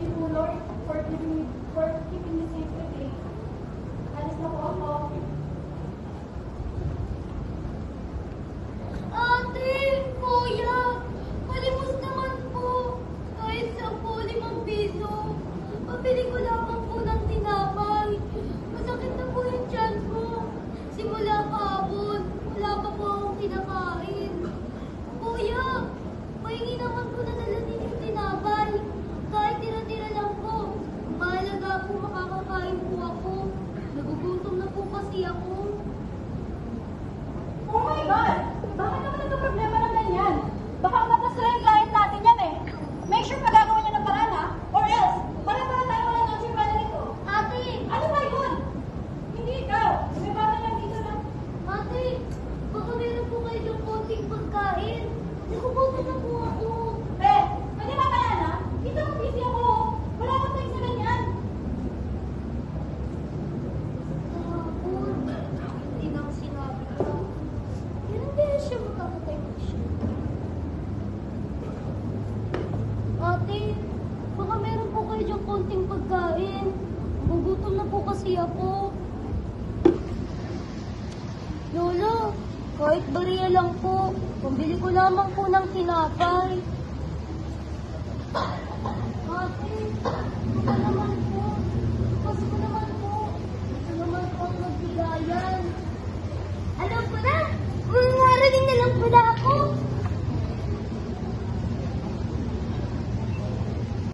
you po, Lord, for keeping me safe today. Alis na po ako. Ate, kuya, palimos naman po. Kahit sa po, 5 piso. Pabili ko lamang po ng tinapay. Masakit na po yung tiyan ko. Simula kahapon, wala pa po akong kinakain. Kuya, pahingi naman po na dala ninyong tinapay. Kahit tira-tira lang po. Mahalaga po makakakain po ako. Nagugutom na po kasi ako. Oh my God! Bakit naman nagka-problema ng ganyan? Baka umatas na yung client natin yan eh. Make sure magagawa niya ng paraan ha? Or else, para tayo wala ng chimpada nito. Ate! Ano ba yun? Hindi ikaw. May bata lang dito na. Ate! Baka meron po kayo yung konting pagkain. Nagugutom na po ako. Pwede ba kaya na? Dito ang busy ako. Wala akong time sa ganyan. Kahapon, hindi na ako sinabi ko. Kailan kaya siya makakatay siya? Ate, baka meron po kayo yung konting pagkain. Nagugutom na po kasi ako. Lola, kahit bariya lang po, pambili ko lamang po ng tinapay.